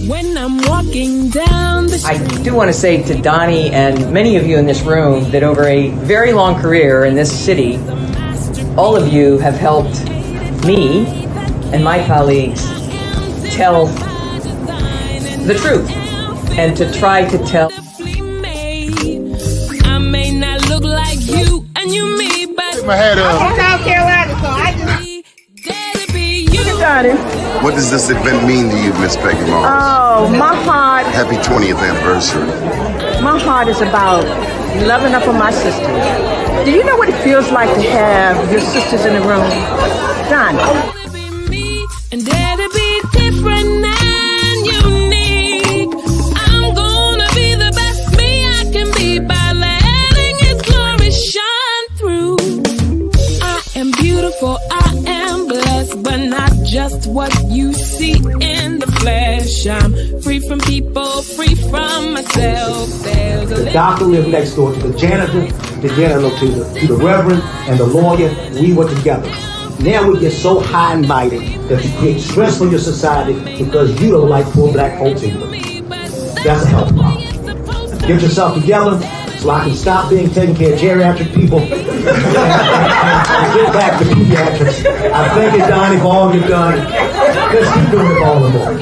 When I'm walking down the street. I do want to say to Doni and many of you in this room that over a very long career in this city, all of you have helped me and my colleagues tell the truth and to try to tell. I may not look like you and you me, but Take my hat up. I'm South Carolina, so I just. What does this event mean to you, Miss Peggy Morris? Oh, my heart. Happy 20th anniversary. My heart is about loving up on my sisters. Do you know what it feels like to have your sisters in the room? Done. And dare to be different and unique. I'm gonna be the best me I can be by letting His glory shine through. I am beautiful, I am blessed, but not just what you see in the flesh. I'm free from people, free from myself. The doctor lived next door to the janitor, to the reverend, and the lawyer. We were together. Now we get so high and mighty that you create stress for your society because you don't like poor black folks either. That's a health problem. Get yourself together so I can stop being taking care of geriatric people and get back to pediatrics. I thank you, Doni, for all you've done. Let's keep doing it all the more.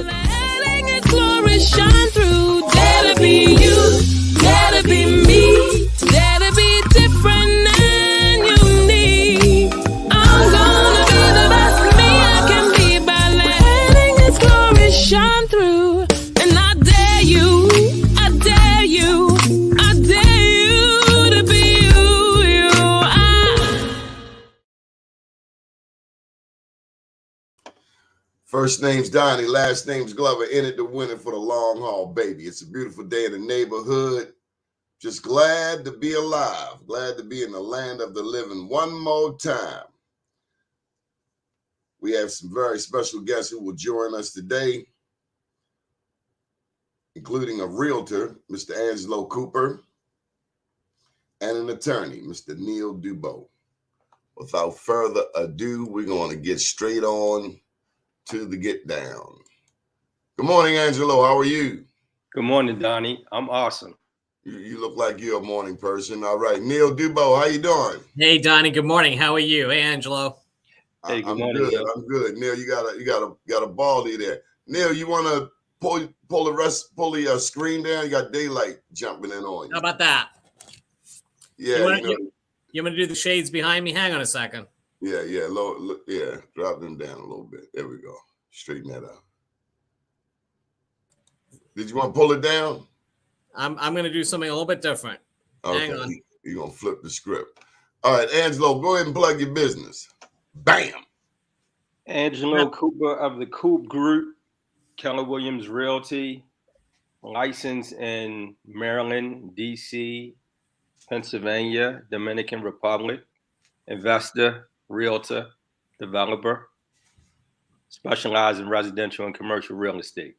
Letting His glory shine through. Dare to be you, dare to be me, dare to be different and unique. I'm gonna be the best me I can be by letting His glory shine through. And I dare you, I dare you, I dare you to be who you are. First name's Doni, last name's Glover, in it to win it for the long haul, baby. It's a beautiful day in the neighborhood. Just glad to be alive, glad to be in the land of the living one more time. We have some very special guests who will join us today, including a realtor, Mr. Angelo Cooper, and an attorney, Mr. Neil Dubow. Without further ado, we're going to get straight on to the get down. Good morning, Angelo. How are you? Good morning, Doni. I'm awesome. You look like you're a morning person. All right. Neil Dubow, how you doing? Hey, Doni. Good morning. How are you? Hey, Angelo. Hey, good I'm morning. good. Neil. I'm good. Neil, you got a baldy there. Neil, you want to pull the screen down? You got daylight jumping in on you. How about that? Yeah. You want me to do the shades behind me? Hang on a second. Yeah. Yeah. Drop them down a little bit. There we go. Straighten that out. Did you want to pull it down? I'm going to do something a little bit different. Okay. Hang on. You're going to flip the script. All right, Angelo, go ahead and plug your business. Bam. Angelo Cooper of the Coop Group, Keller Williams Realty, licensed in Maryland, D.C., Pennsylvania, Dominican Republic, investor, realtor, developer, specialized in residential and commercial real estate.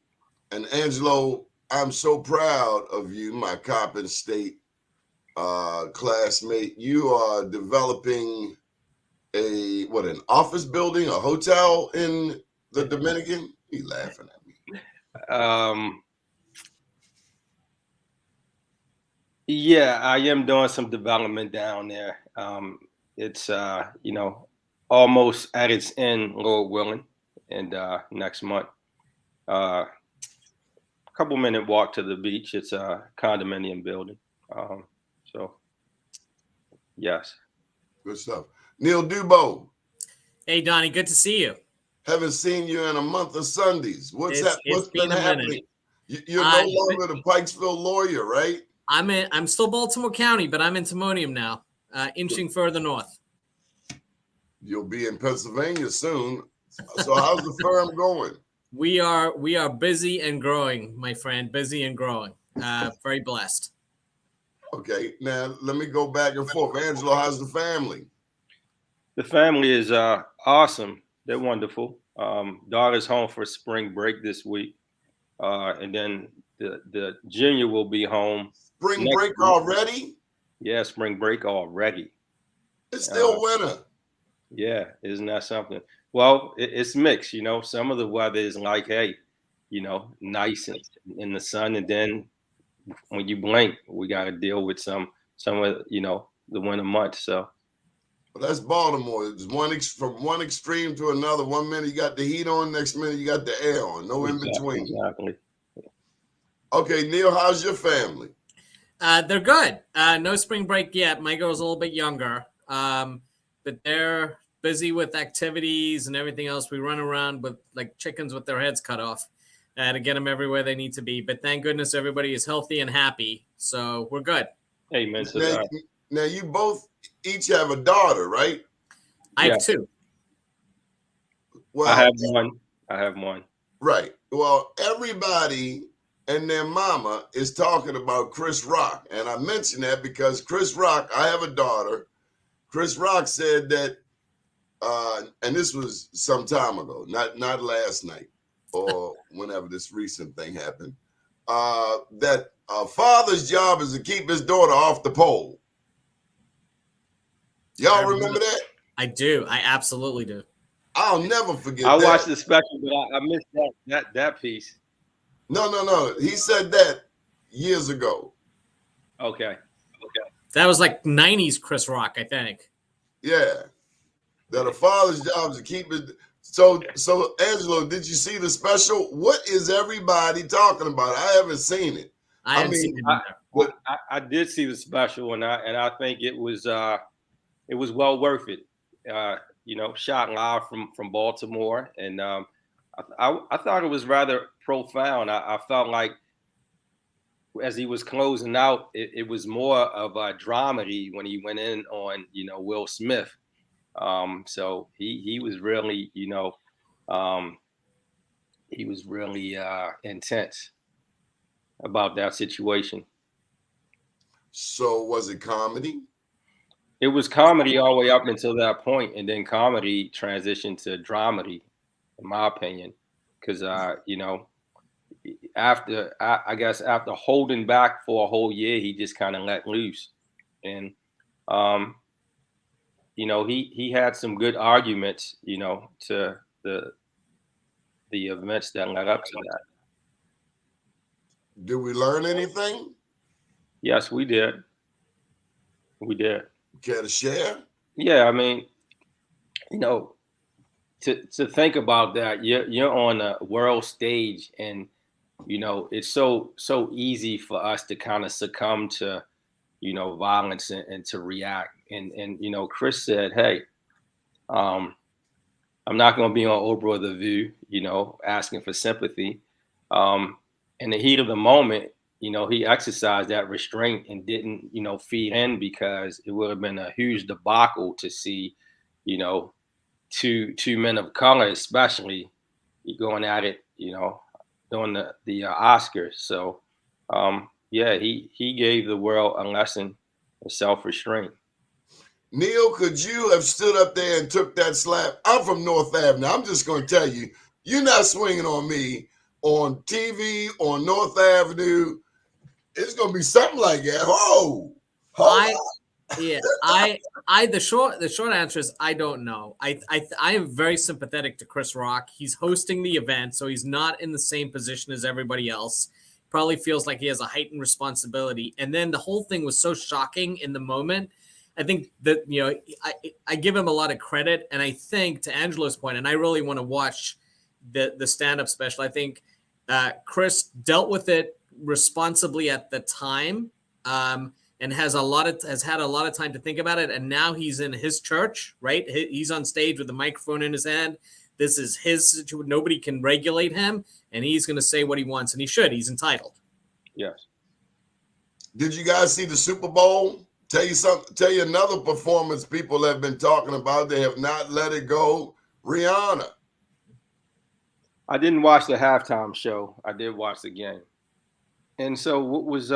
And Angelo, I'm so proud of you, my Coppin State classmate. You are developing an office building, a hotel in the Dominican? You laughing at me? Yeah, I am doing some development down there. It's almost at its end, Lord willing, and next month. Couple minute walk to the beach. It's a condominium building. So, yes. Good stuff. Neil Dubow. Hey, Doni. Good to see you. Haven't seen you in a month of Sundays. What's been happening? You're no longer the Pikesville lawyer, right? I'm still Baltimore County, but I'm in Timonium now, inching further north. You'll be in Pennsylvania soon. So how's the firm going? We are busy and growing, my friend. Busy and growing. Very blessed. Okay, now let me go back and forth. Angelo, how's the family? The family is awesome. They're wonderful. Daughter's home for spring break this week, and then the junior will be home. Spring break already? Yeah, spring break already. It's still winter. Yeah, isn't that something? Well, it's mixed. Some of the weather is like, hey, nice in the sun. And then when you blink, we got to deal with some of, the winter months. So. Well, that's Baltimore. It's from one extreme to another. 1 minute you got the heat on, next minute you got the air on. No in between. Exactly. Okay, Neil, how's your family? They're good. No spring break yet. My girl's a little bit younger, but they're busy with activities and everything else. We run around with like chickens with their heads cut off to get them everywhere they need to be. But thank goodness everybody is healthy and happy. So we're good. Amen to Now, that. now you both each have a daughter, right? I have two. Well, I have one. Right. Well, everybody and their mama is talking about Chris Rock. And I mention that because Chris Rock, I have a daughter. Chris Rock said that, and this was some time ago, not last night or whenever this recent thing happened, that a father's job is to keep his daughter off the pole. Y'all remember that? I do. I absolutely do. I'll never forget I that. watched the special, but I missed that piece. No. He said that years ago. Okay. That was like 90s Chris Rock, I think. Yeah. That a father's job is to keep it. So Angelo, did you see the special? What is everybody talking about? I haven't seen it. I haven't seen it either. I did see the special, and I think it was well worth it. Shot live from Baltimore, and I thought it was rather profound. I felt like as he was closing out, it was more of a dramedy when he went in on Will Smith. So he was really intense about that situation. So was it comedy? It was comedy all the way up until that point, and then comedy transitioned to dramedy, in my opinion, because after holding back for a whole year, he just kind of let loose, and he had some good arguments, to the events that led up to that. Did we learn anything? Yes, we did. We did. Care to share? Yeah, I mean, to think about that, you're on a world stage, and it's so easy for us to kind of succumb to violence and to react. And Chris said, "Hey, I'm not going to be on Oprah or The View, asking for sympathy." In the heat of the moment, he exercised that restraint and didn't, feed in, because it would have been a huge debacle to see, two men of color, especially, going at it, during the Oscars. So, he gave the world a lesson of self-restraint. Neil, could you have stood up there and took that slap? I'm from North Avenue. I'm just going to tell you, you're not swinging on me on TV on North Avenue. It's going to be something like that. The short answer is I don't know. I am very sympathetic to Chris Rock. He's hosting the event, so he's not in the same position as everybody else. Probably feels like he has a heightened responsibility. And then the whole thing was so shocking in the moment. I think that, I give him a lot of credit. And I think, to Angelo's point, and I really want to watch the stand-up special, I think Chris dealt with it responsibly at the time, and has had a lot of time to think about it. And now he's in his church, right? He's on stage with the microphone in his hand. This is his situation. Nobody can regulate him, and he's going to say what he wants, and he should. He's entitled. Yes. Did you guys see the Super Bowl? Tell you another performance people have been talking about. They have not let it go. Rihanna. I didn't watch the halftime show. I did watch the game. And so what was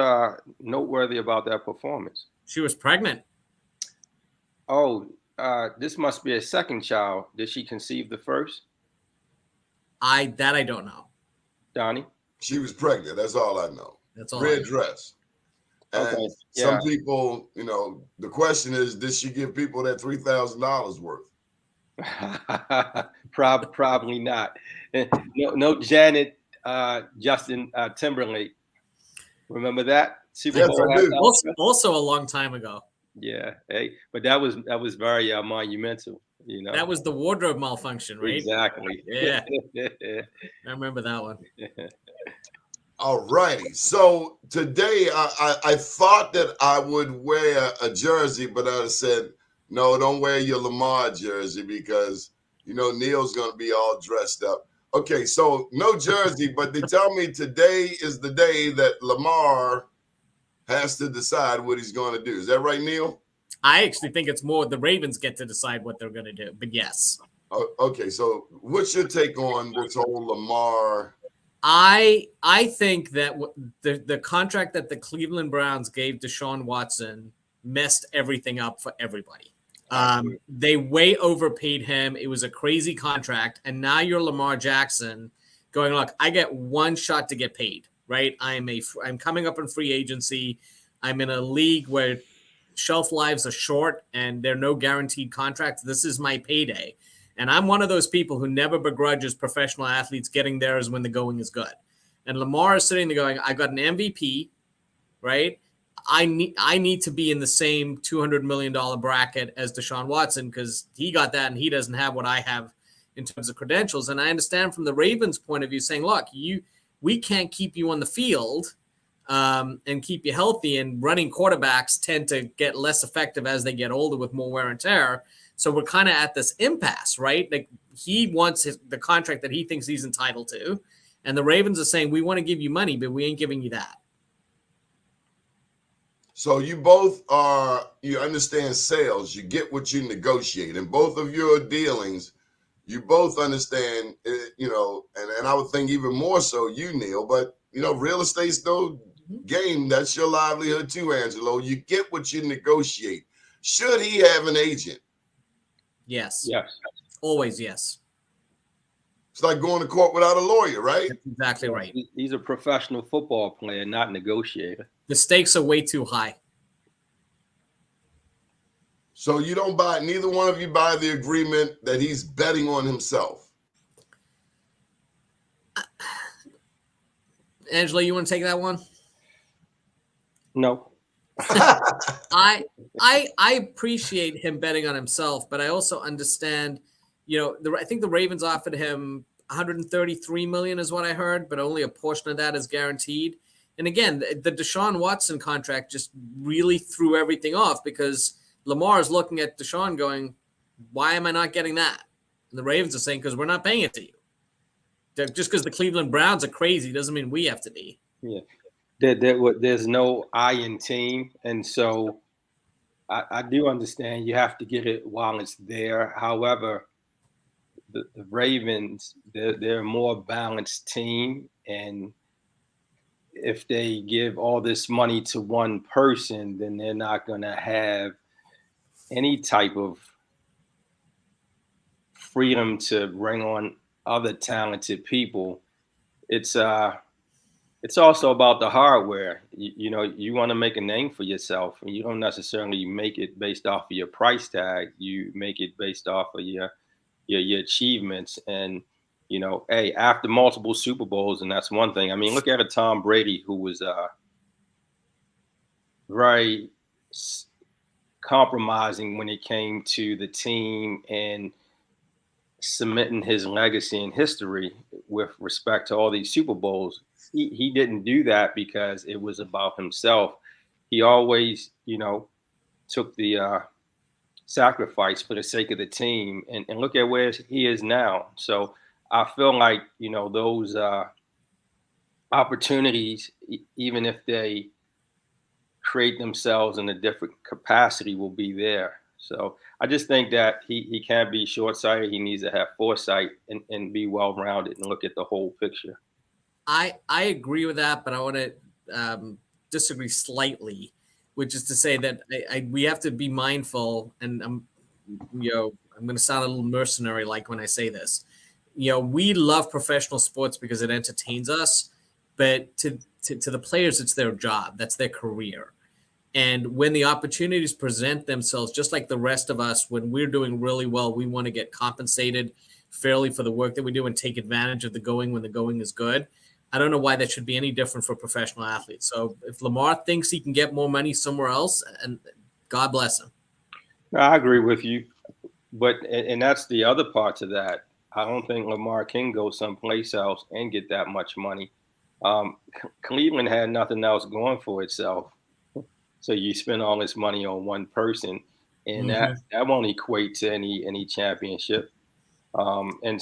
noteworthy about that performance? She was pregnant. Oh, this must be a second child. Did she conceive the first? I don't know. Donnie? She was pregnant. That's all I know. That's all. Red dress. And Okay. some people, the question is, did she give people that $3,000 worth? Probably not. No Janet Justin Timberlake. Remember that Super Yes, Bowl? I do. Also a long time ago. Yeah, hey, but that was very monumental. You know, That was the wardrobe malfunction, right? exactly. Yeah, I remember that one. All righty. So today I thought that I would wear a jersey, but I said, no, don't wear your Lamar jersey because, you know, Neil's going to be all dressed up. Okay, so no jersey, but they tell me today is the day that Lamar has to decide what he's going to do. Is that right, Neil? I actually think it's more the Ravens get to decide what they're going to do. But yes, Okay, so what's your take on this whole Lamar? I think that the contract that the Cleveland Browns gave Deshaun Watson messed everything up for everybody. They way overpaid him. It was a crazy contract, and now you're Lamar Jackson going, look, I get one shot to get paid, right? I'm coming up in free agency. I'm in a league where shelf lives are short and there are no guaranteed contracts. This is my payday. And I'm one of those people who never begrudges professional athletes getting theirs when the going is good. And Lamar is sitting there going, I got an MVP, right? I need to be in the same $200 million bracket as Deshaun Watson because he got that and he doesn't have what I have in terms of credentials. And I understand from the Ravens' point of view saying, look, we can't keep you on the field and keep you healthy. And running quarterbacks tend to get less effective as they get older with more wear and tear. So we're kind of at this impasse, right? Like he wants the contract that he thinks he's entitled to. And the Ravens are saying, we want to give you money, but we ain't giving you that. So you understand sales. You get what you negotiate. In both of your dealings, you both understand, you know, and I would think even more so you, Neil, but, you know, real estate's no game. That's your livelihood too, Angelo. You get what you negotiate. Should he have an agent? Yes. Yes. Always yes. It's like going to court without a lawyer, right? That's exactly right. He's a professional football player, not negotiator. The stakes are way too high. So you don't buy, neither one of you buy the agreement that he's betting on himself. Angelo, you want to take that one? No. I appreciate him betting on himself, but I also understand, you know, I think the Ravens offered him $133 million is what I heard, but only a portion of that is guaranteed. And again, the Deshaun Watson contract just really threw everything off because Lamar is looking at Deshaun going, why am I not getting that? And the Ravens are saying, because we're not paying it to you. Just because the Cleveland Browns are crazy doesn't mean we have to be. Yeah. There's no I in team. And so I do understand you have to get it while it's there. However, the Ravens, they're a more balanced team. And if they give all this money to one person, then they're not going to have any type of freedom to bring on other talented people. It's also about the hardware. You know, you want to make a name for yourself, and you don't necessarily make it based off of your price tag. You make it based off of your achievements. And, you know, hey, after multiple Super Bowls, and that's one thing. I mean, look at a Tom Brady who was very compromising when it came to the team and cementing his legacy and history with respect to all these Super Bowls. He didn't do that because it was about himself. He always, you know, took the sacrifice for the sake of the team. And look at where he is now. So I feel like, you know, those opportunities, even if they create themselves in a different capacity, will be there. So I just think that he can't be short-sighted. He needs to have foresight and be well-rounded and look at the whole picture. I agree with that, but I want to disagree slightly, which is to say that we have to be mindful, and I'm going to sound a little mercenary like when I say this. You know, we love professional sports because it entertains us, but to the players, it's their job. That's their career. And when the opportunities present themselves, just like the rest of us, when we're doing really well, we want to get compensated. fairly for the work that we do and take advantage of the going when the going is good. I don't know why that should be any different for professional athletes. So if Lamar thinks he can get more money somewhere else, and God bless him. No, I agree with you, but and that's the other part to that. I don't think Lamar can go someplace else and get that much money. Cleveland had nothing else going for itself, so you spend all this money on one person, and that won't equate to any championship. And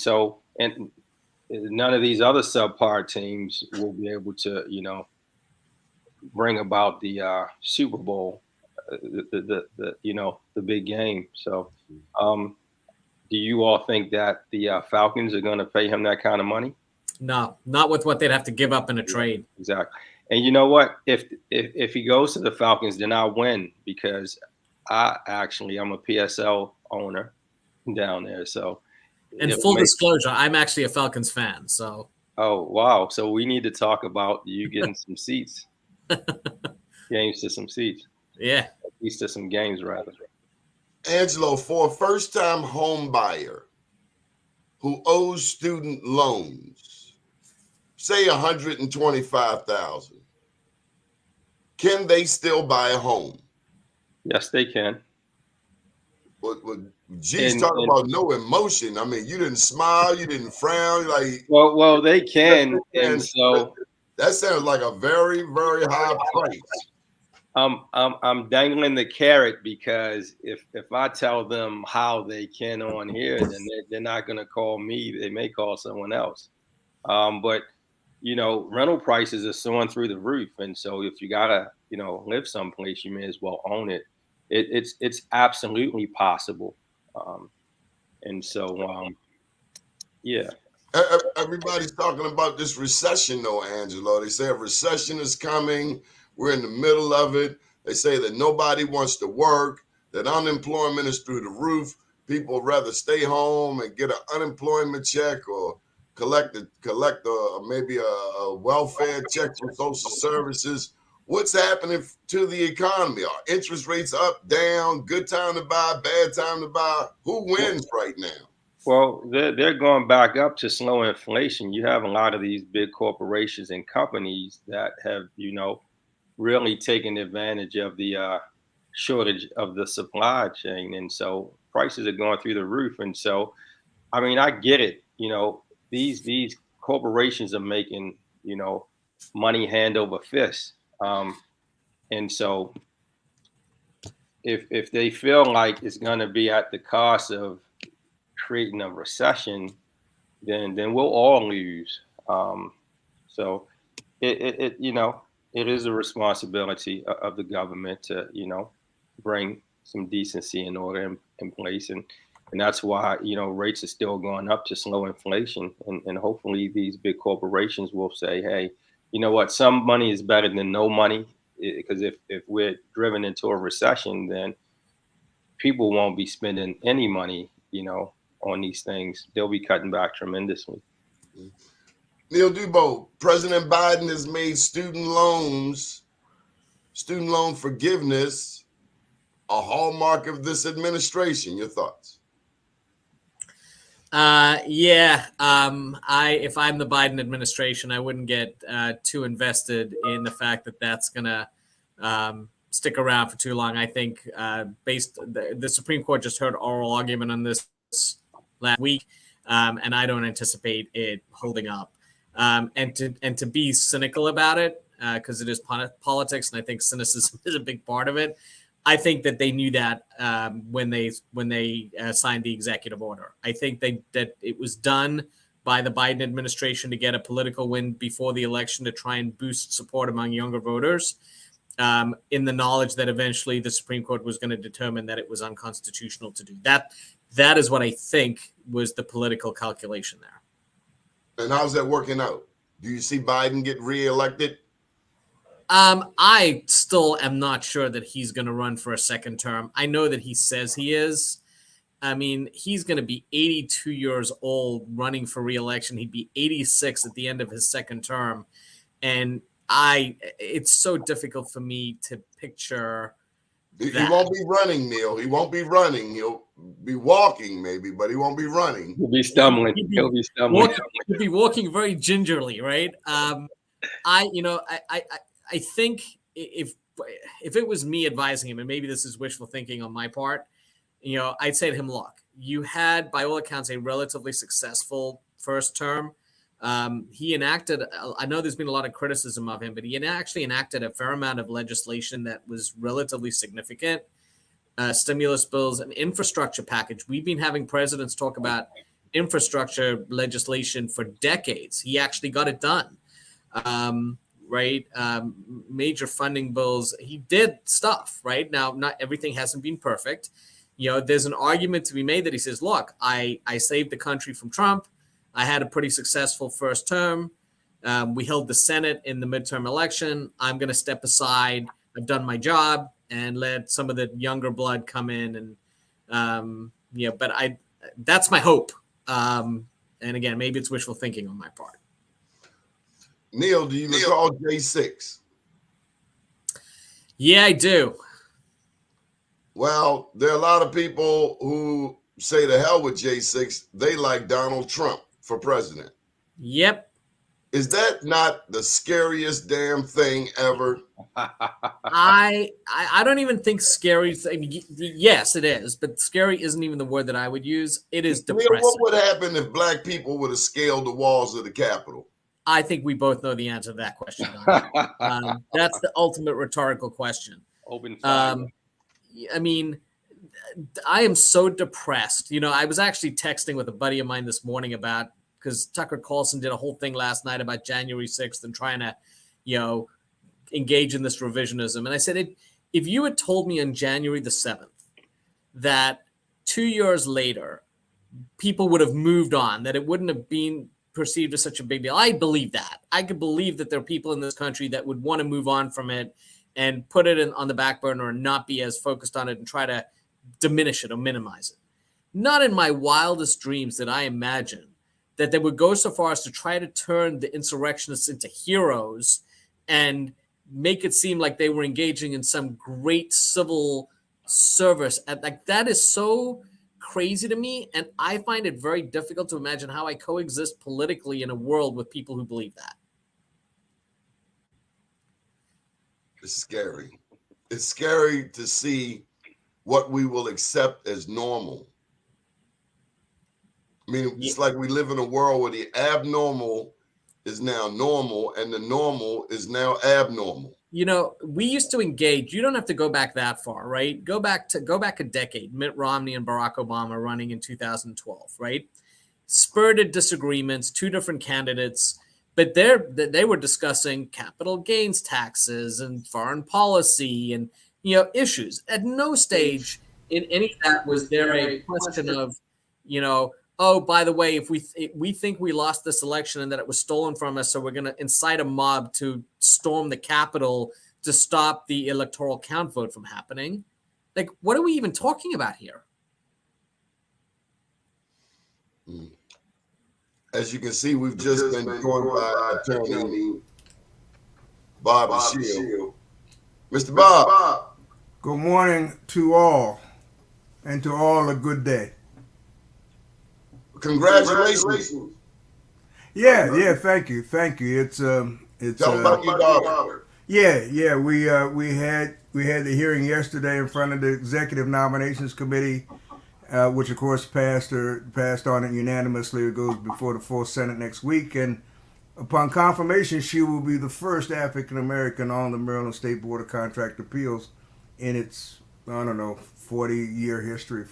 none of these other subpar teams will be able to, bring about the Super Bowl, the big game. So, do you all think that the Falcons are going to pay him that kind of money? No, not with what they'd have to give up in a trade. Exactly. And you know what? If he goes to the Falcons, then I'll win, because I'm a PSL owner down there. So, and full disclosure, I'm actually a Falcons fan. So. Oh, wow. So we need to talk about you getting some seats. Games to some seats. Yeah. At least to some games, rather. Angelo, for a first-time home buyer who owes student loans, say $125,000, can they still buy a home? Yes, they can. G's talking about no emotion. I mean, you didn't smile, you didn't frown. Like, well, they can, and so that sounds like a very, very high price. I'm dangling the carrot, because if I tell them how they can on here, then they're not going to call me. They may call someone else. But rental prices are soaring through the roof, and so if you gotta live someplace, you may as well own it. It's absolutely possible. And so yeah. Everybody's talking about this recession, though, Angelo. They say a recession is coming. We're in the middle of it. They say that nobody wants to work, that unemployment is through the roof. People rather stay home and get an unemployment check or collect maybe a welfare check from social services. What's happening to the economy? Are interest rates up, down, good time to buy, bad time to buy? Who wins right now? Well, they're going back up to slow inflation. You have a lot of these big corporations and companies that have, really taken advantage of the shortage of the supply chain. And so prices are going through the roof. And so, I mean, I get it. These corporations are making, money hand over fist. And so if they feel like it's going to be at the cost of creating a recession, then we'll all lose. So it is a responsibility of the government to bring some decency and order in place, and that's why rates are still going up to slow inflation, and hopefully these big corporations will say, hey, you know what, some money is better than no money, because if we're driven into a recession, then people won't be spending any money on these things. They'll be cutting back tremendously. Neil Dubovsky, President Biden has made student loan forgiveness a hallmark of this administration. Your thoughts? If I'm the Biden administration, I wouldn't get too invested in the fact that that's gonna stick around for too long. I think the Supreme Court just heard oral argument on this last week, and I don't anticipate it holding up. And to be cynical about it, because it is politics, and I think cynicism is a big part of it. I think that they knew that when they signed the executive order. I think that it was done by the Biden administration to get a political win before the election to try and boost support among younger voters, in the knowledge that eventually the Supreme Court was going to determine that it was unconstitutional to do that. That is what I think was the political calculation there. And how's that working out? Do you see Biden get reelected? I still am not sure that he's going to run for a second term. I know that he says he is. I mean, he's going to be 82 years old running for reelection. He'd be 86 at the end of his second term. And it's so difficult for me to picture He that. won't be running, Neil. He won't be running. He'll be walking maybe, but he won't be running. He'll be stumbling. He'll be stumbling. He'll be walking very gingerly, right? I think if it was me advising him, and maybe this is wishful thinking on my part, I'd say to him, look, you had, by all accounts, a relatively successful first term. He enacted, I know there's been a lot of criticism of him, but he actually enacted a fair amount of legislation that was relatively significant. Stimulus bills, an infrastructure package. We've been having presidents talk about infrastructure legislation for decades. He actually got it done. Right? Major funding bills. He did stuff, right? Now, not everything hasn't been perfect. There's an argument to be made that he says, look, I saved the country from Trump. I had a pretty successful first term. We held the Senate in the midterm election. I'm going to step aside. I've done my job and let some of the younger blood come in. And, but that's my hope. And again, maybe it's wishful thinking on my part. Neil, do you recall J6? Yeah, I do. Well, there are a lot of people who say to hell with J6. They like Donald Trump for president. Yep. Is that not the scariest damn thing ever? I don't even think scary. Yes, it is, but scary isn't even the word that I would use. It is depressing. Neil, what would happen if black people would have scaled the walls of the Capitol? I think we both know the answer to that question. That's the ultimate rhetorical question. Open fire. I mean, I am so depressed. I was actually texting with a buddy of mine this morning about, because Tucker Carlson did a whole thing last night about January 6th and trying to, engage in this revisionism. And I said, if you had told me on January the 7th that 2 years later, people would have moved on, that it wouldn't have been perceived as such a big deal, I believe that. I could believe that there are people in this country that would want to move on from it and put it on the back burner and not be as focused on it and try to diminish it or minimize it. Not in my wildest dreams did I imagine that they would go so far as to try to turn the insurrectionists into heroes and make it seem like they were engaging in some great civil service. Like, that is so crazy to me, and I find it very difficult to imagine how I coexist politically in a world with people who believe that. It's scary. It's scary to see what we will accept as normal. I mean, it's like we live in a world where the abnormal is now normal and the normal is now abnormal. We used to engage. You don't have to go back that far, right? Go back a decade. Mitt Romney and Barack Obama running in 2012, right? Spirited disagreements, two different candidates, but they were discussing capital gains taxes and foreign policy and issues. At no stage in any of that was there a question of, oh, by the way, if we think we lost this election and that it was stolen from us, so we're going to incite a mob to storm the Capitol to stop the electoral count vote from happening. Like, what are we even talking about here? As you can see, we've just been joined by attorney Bob Shield. Mr. Bob. Good morning to all, and to all a good day. Congratulations. Yeah, thank you. It's Tell about your daughter. Yeah. We had the hearing yesterday in front of the Executive Nominations Committee, which of course passed on it unanimously. It goes before the full Senate next week, and upon confirmation, she will be the first African American on the Maryland State Board of Contract Appeals in its 45-year history.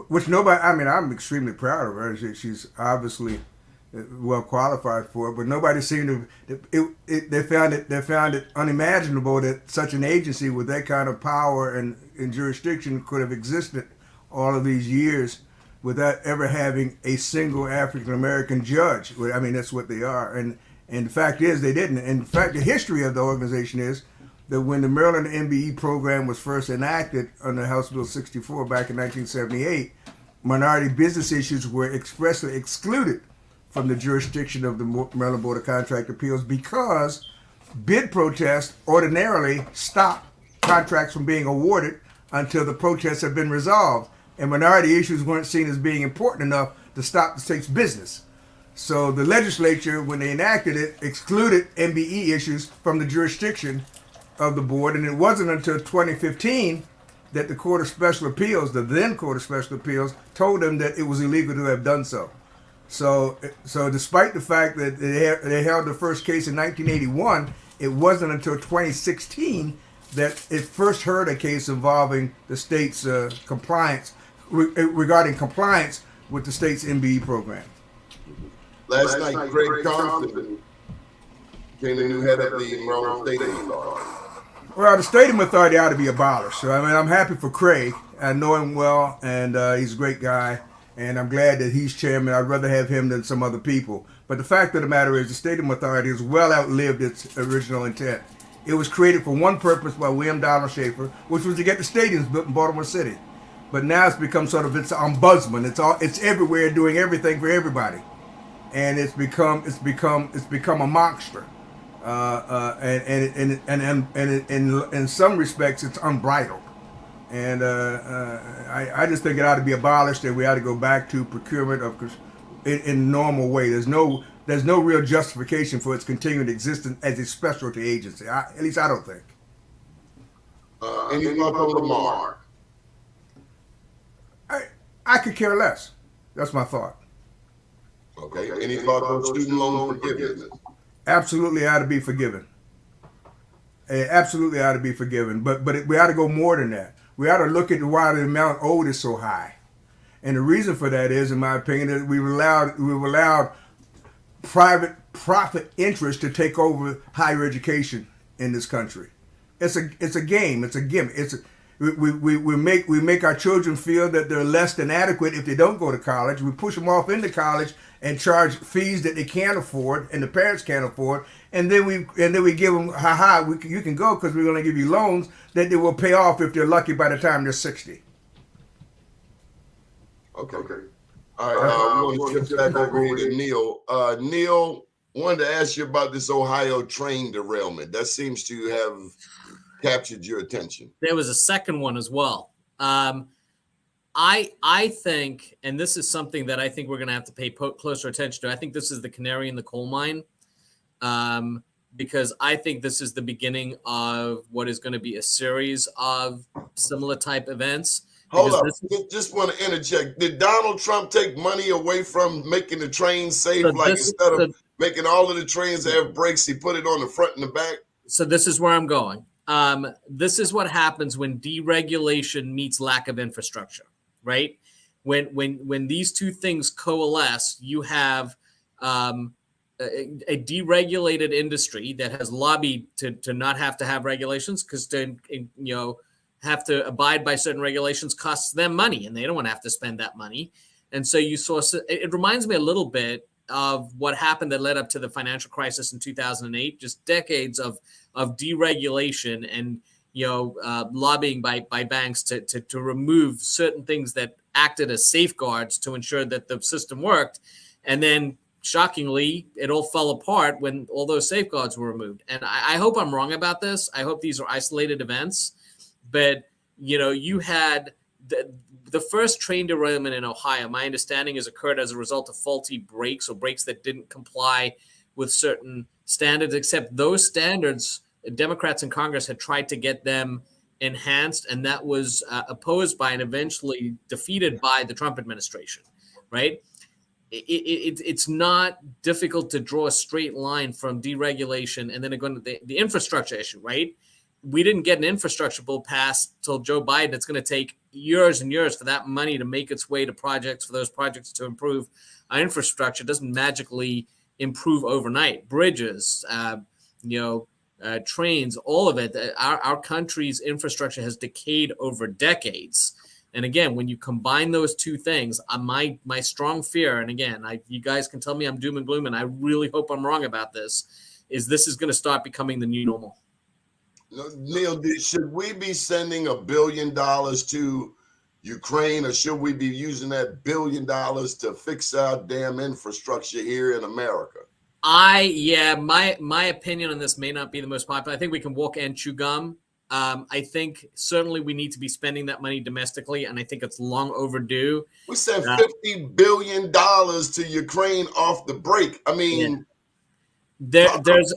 Which nobody. I mean, I'm extremely proud of her. She's obviously well qualified for it, but nobody seemed to. They found it unimaginable that such an agency with that kind of power and jurisdiction could have existed all of these years without ever having a single African American judge. I mean, that's what they are, and the fact is they didn't. In fact, the history of the organization is that when the Maryland MBE program was first enacted under House Bill 64 back in 1978, minority business issues were expressly excluded from the jurisdiction of the Maryland Board of Contract Appeals because bid protests ordinarily stop contracts from being awarded until the protests have been resolved, and minority issues weren't seen as being important enough to stop the state's business. So the legislature, when they enacted it, excluded MBE issues from the jurisdiction of the board, and it wasn't until 2015 that the Court of Special Appeals, the then Court of Special Appeals, told them that it was illegal to have done so. So despite the fact that they held the first case in 1981, it wasn't until 2016 that it first heard a case involving the state's compliance, regarding compliance with the state's MBE program. Last night, Craig Thompson became the new head of the Maryland Stadium Authority. Well, the Stadium Authority ought to be abolished. So, I mean, I'm happy for Craig. I know him well, and he's a great guy, and I'm glad that he's chairman. I'd rather have him than some other people. But the fact of the matter is the Stadium Authority has well outlived its original intent. It was created for one purpose by William Donald Schaefer, which was to get the stadiums built in Baltimore City. But now it's become sort of its ombudsman. It's everywhere, doing everything for everybody, and it's become a monster. And in some respects, it's unbridled. And I just think it ought to be abolished, and we ought to go back to procurement in normal way. There's no real justification for its continued existence as a specialty agency. At least I don't think. Any thoughts on Lamar? I could care less. That's my thought. Okay. Any thoughts on student loan forgiveness? Absolutely ought to be forgiven. Absolutely ought to be forgiven. But we ought to go more than that. We ought to look at why the amount owed is so high. And the reason for that is, in my opinion, that we've allowed private profit interests to take over higher education in this country. It's a game. It's a gimmick. We make our children feel that they're less than adequate if they don't go to college. We push them off into college and charge fees that they can't afford and the parents can't afford, and then we give them, you can go because we're going to give you loans that they will pay off if they're lucky by the time they're 60. Okay. All right. We're going to shift back over here to Neil. Neil, wanted to ask you about this Ohio train derailment. That seems to have captured your attention. There was a second one as well. I think, and this is something that I think we're going to have to pay closer attention to. I think this is the canary in the coal mine, because I think this is the beginning of what is going to be a series of similar type events. Hold up. Just want to interject. Did Donald Trump take money away from making the trains safe? Instead of making all of the trains have brakes, he put it on the front and the back? So this is where I'm going. This is what happens when deregulation meets lack of infrastructure, right? When these two things coalesce, you have a deregulated industry that has lobbied to not have to have regulations, because to have to abide by certain regulations costs them money, and they don't want to have to spend that money. And so it reminds me a little bit of what happened that led up to the financial crisis in 2008, just decades of deregulation and lobbying by banks to remove certain things that acted as safeguards to ensure that the system worked. And then shockingly, it all fell apart when all those safeguards were removed. And I hope I'm wrong about this. I hope these are isolated events. But, you had the first train derailment in Ohio, my understanding, has occurred as a result of faulty brakes or brakes that didn't comply with certain standards, except those standards, Democrats in Congress had tried to get them enhanced, and that was opposed by and eventually defeated by the Trump administration, right? It's not difficult to draw a straight line from deregulation and then going to the infrastructure issue, right? We didn't get an infrastructure bill passed till Joe Biden. It's going to take years and years for that money to make its way to projects, for those projects to improve our infrastructure. It doesn't magically improve overnight. Bridges, trains, all of it. Our country's infrastructure has decayed over decades. And again, when you combine those two things, my strong fear, and again, you guys can tell me I'm doom and gloom, and I really hope I'm wrong about this, is going to start becoming the new normal. Neil, should we be sending $1 billion to Ukraine, or should we be using that $1 billion to fix our damn infrastructure here in America? My opinion on this may not be the most popular. I think we can walk and chew gum. I think certainly we need to be spending that money domestically, and I think it's long overdue. We sent $50 billion to Ukraine off the break. I mean, there's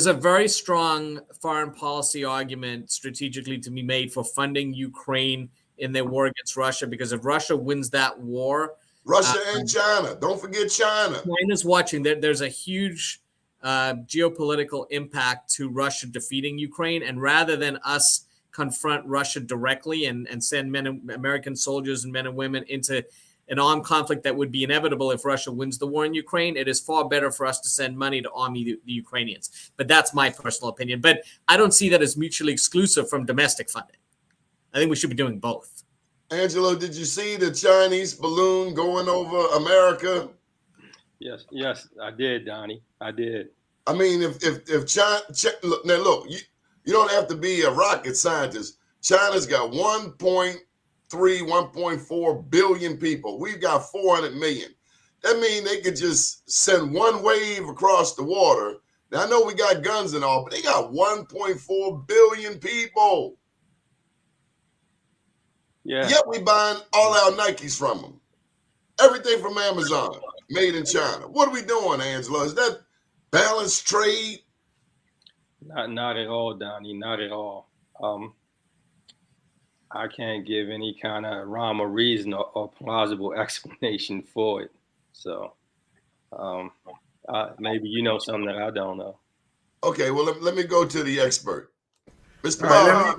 a very strong foreign policy argument strategically to be made for funding Ukraine in their war against Russia, because if Russia wins that war, Russia and China, don't forget China. China's watching. There's a huge geopolitical impact to Russia defeating Ukraine, and rather than us confront Russia directly and send American soldiers and men and women into an armed conflict that would be inevitable if Russia wins the war in Ukraine, it is far better for us to send money to arm the Ukrainians. But that's my personal opinion. But I don't see that as mutually exclusive from domestic funding. I think we should be doing both. Angelo, did you see the Chinese balloon going over America? Yes, I did, Donnie. I did. I mean, if China look, you don't have to be a rocket scientist. China's got 1.3, 1.4 billion people. We've got 400 million. That means they could just send one wave across the water. Now, I know we got guns and all, but they got 1.4 billion people. Yeah. Yet we buying all our Nikes from them. Everything from Amazon, made in China. What are we doing, Angelo? Is that balanced trade? Not at all, Donnie. Not at all. I can't give any kind of rhyme or reason or plausible explanation for it. So maybe you know something that I don't know. Okay, well let me go to the expert, Mr. Right,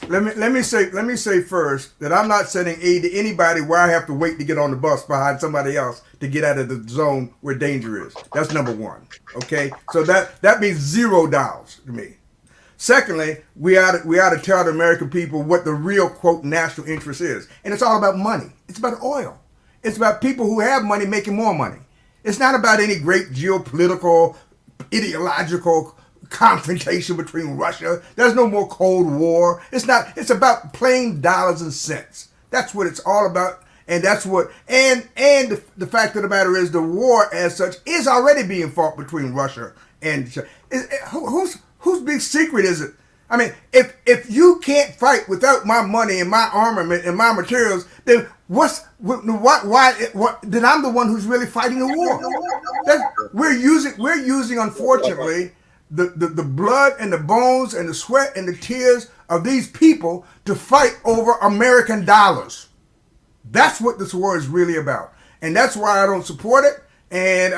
let me say first that I'm not sending aid to anybody where I have to wait to get on the bus behind somebody else to get out of the zone where danger is. That's number one. Okay, so that means $0 to me. Secondly, we ought to tell the American people what the real quote national interest is, and it's all about money. It's about oil. It's about people who have money making more money. It's not about any great geopolitical, ideological confrontation between Russia. There's no more Cold War. It's not. It's about plain dollars and cents. That's what it's all about, and that's what. And the fact of the matter is, the war as such is already being fought between Russia and China. Whose big secret is it? I mean, if you can't fight without my money and my armament and my materials, then why then I'm the one who's really fighting the war. We're using unfortunately the blood and the bones and the sweat and the tears of these people to fight over American dollars. That's what this war is really about, and that's why I don't support it. And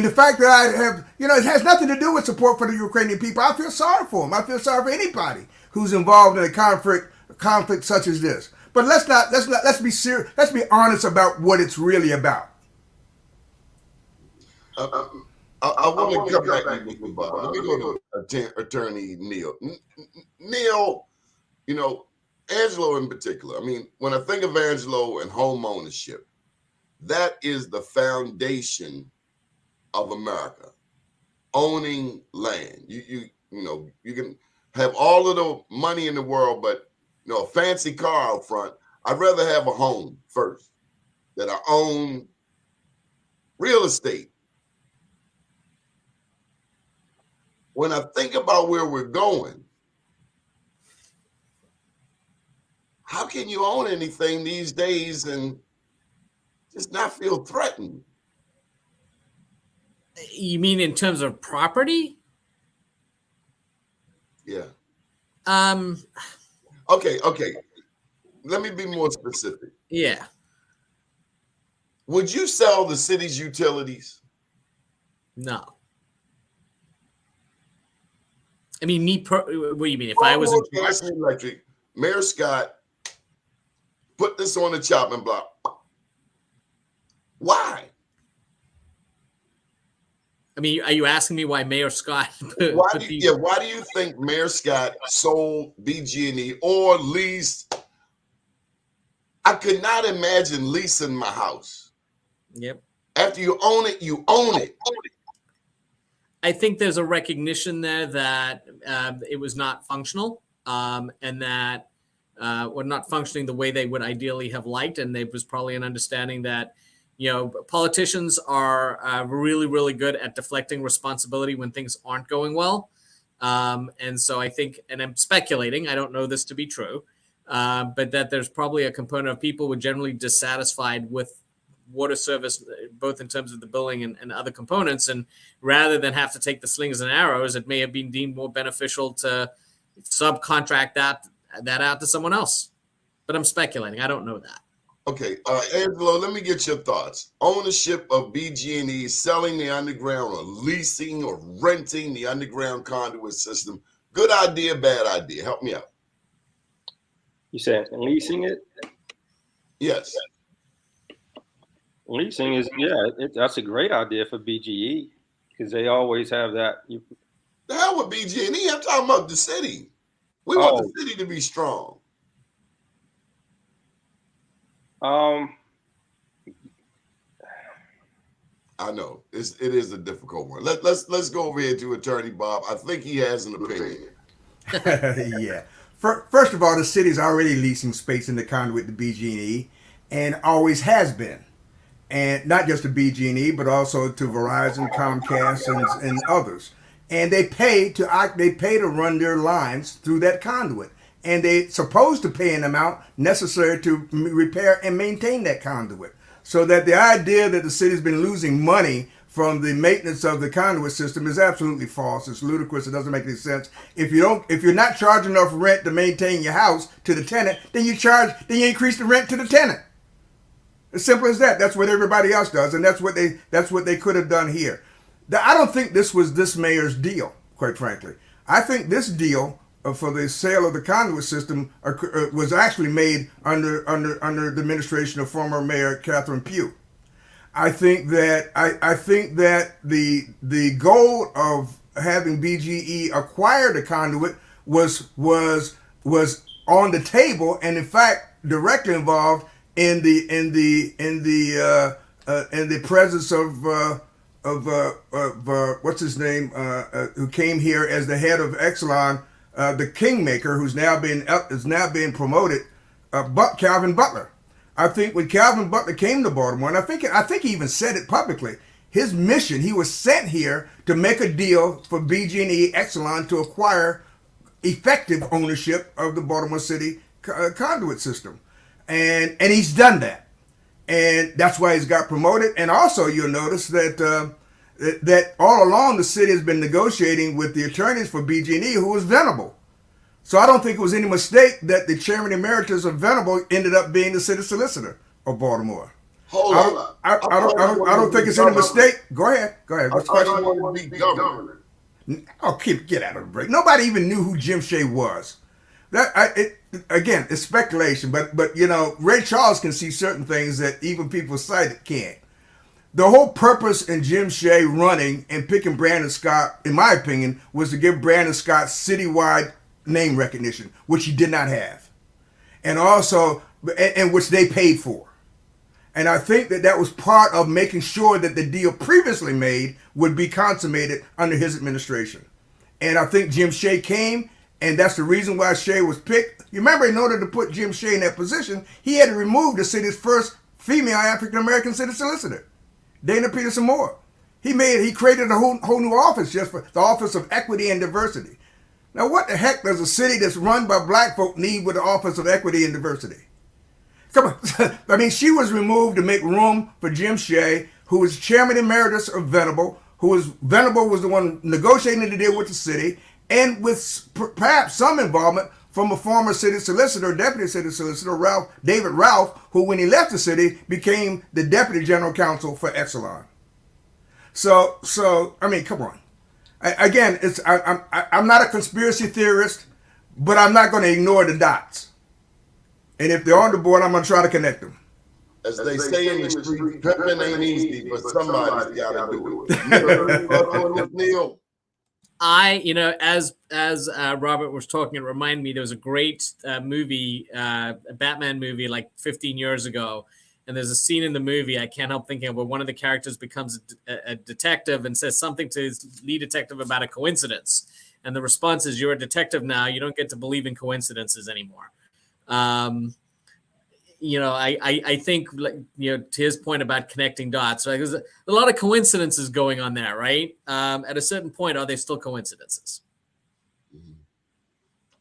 the fact that I have, it has nothing to do with support for the Ukrainian people. I feel sorry for them. I feel sorry for anybody who's involved in a conflict such as this. But let's be serious. Let's be honest about what it's really about. I want to come back to you, Bob. Let me go to Attorney Neil. Neil, Angelo in particular. I mean, when I think of Angelo and home ownership, that is the foundation of America. Owning land. You can have all of the money in the world, but a fancy car out front. I'd rather have a home first, that I own real estate. When I think about where we're going, how can you own anything these days and just not feel threatened? You mean in terms of property? Yeah. Okay. Let me be more specific. Yeah. Would you sell the city's utilities? No. I mean, what do you mean? If I was in gas and electric, Mayor Scott put this on the chopping block. Why? I mean, are you asking me why Mayor Scott? Why do you think Mayor Scott sold BG&E or leased? I could not imagine leasing my house. Yep. After you own it, you own it. I think there's a recognition there that it was not functional, and that were not functioning the way they would ideally have liked, and there was probably an understanding that Politicians are really, really good at deflecting responsibility when things aren't going well. And so I think, and I'm speculating, I don't know this to be true, but that there's probably a component of people who are generally dissatisfied with water service, both in terms of the billing and other components. And rather than have to take the slings and arrows, it may have been deemed more beneficial to subcontract that out to someone else. But I'm speculating. I don't know that. Okay, Angelo, let me get your thoughts. Ownership of BG&E, selling the underground or leasing or renting the underground conduit system. Good idea, bad idea? Help me out. You said leasing it? Yes. Leasing is, that's a great idea for BGE because they always have that. The hell with BG&E? I'm talking about the city. We want the city to be strong. I know it is a difficult one. Let's go over here to Attorney Bob. I think he has an opinion. Yeah. First of all, the city's already leasing space in the conduit to BG&E, and always has been, and not just to BG&E, but also to Verizon, Comcast, and others. And they pay to run their lines through that conduit, and they're supposed to pay an amount necessary to repair and maintain that conduit. So that the idea that the city's been losing money from the maintenance of the conduit system is absolutely false. It's ludicrous. It doesn't make any sense. If you're not charging enough rent to maintain your house to the tenant, then you increase the rent to the tenant. As simple as that. That's what everybody else does, and that's what they could have done here. I don't think this was this mayor's deal, quite frankly. I think this deal for the sale of the conduit system was actually made under the administration of former Mayor Catherine Pugh. I think that the goal of having BGE acquire the conduit was on the table, and in fact directly involved in the presence of what's his name, who came here as the head of Exelon, the Kingmaker, is now being promoted, Calvin Butler. I think when Calvin Butler came to Baltimore, and I think he even said it publicly, his mission, he was sent here to make a deal for BG&E Exelon to acquire effective ownership of the Baltimore City conduit system, and he's done that, and that's why he's got promoted. And also, you'll notice that that all along the city has been negotiating with the attorneys for BG&E, who was Venable. So I don't think it was any mistake that the chairman emeritus of Venable ended up being the city solicitor of Baltimore. Hold on. I don't think it's any mistake. Go ahead. What's the question? Want to be governor. Oh, get out of the break. Nobody even knew who Jim Shea was. Again, it's speculation, but Ray Charles can see certain things that even people cited can't. The whole purpose in Jim Shea running and picking Brandon Scott, in my opinion, was to give Brandon Scott citywide name recognition, which he did not have, and also, and which they paid for. And I think that was part of making sure that the deal previously made would be consummated under his administration. And I think Jim Shea came, and that's the reason why Shea was picked. You remember, in order to put Jim Shea in that position, he had to remove the city's first female African-American city solicitor, Dana Peterson Moore. He created a whole new office just for the Office of Equity and Diversity. Now, what the heck does a city that's run by black folk need with the Office of Equity and Diversity? Come on. I mean, she was removed to make room for Jim Shea, who was chairman emeritus of Venable, Venable was the one negotiating the deal with the city, and with perhaps some involvement from a former city solicitor, deputy city solicitor, David Ralph, who, when he left the city, became the deputy general counsel for Exelon. So I mean, come on. Again, I'm not a conspiracy theorist, but I'm not going to ignore the dots. And if they're on the board, I'm going to try to connect them. As they say in the street, pimping ain't easy, but somebody's got to do it. Neil? As Robert was talking, it reminded me there was a great movie, a Batman movie, like 15 years ago. And there's a scene in the movie I can't help thinking of where one of the characters becomes a detective and says something to his lead detective about a coincidence. And the response is, "You're a detective now. You don't get to believe in coincidences anymore." I think, to his point about connecting dots, right? There's a lot of coincidences going on there, right? At a certain point, are they still coincidences?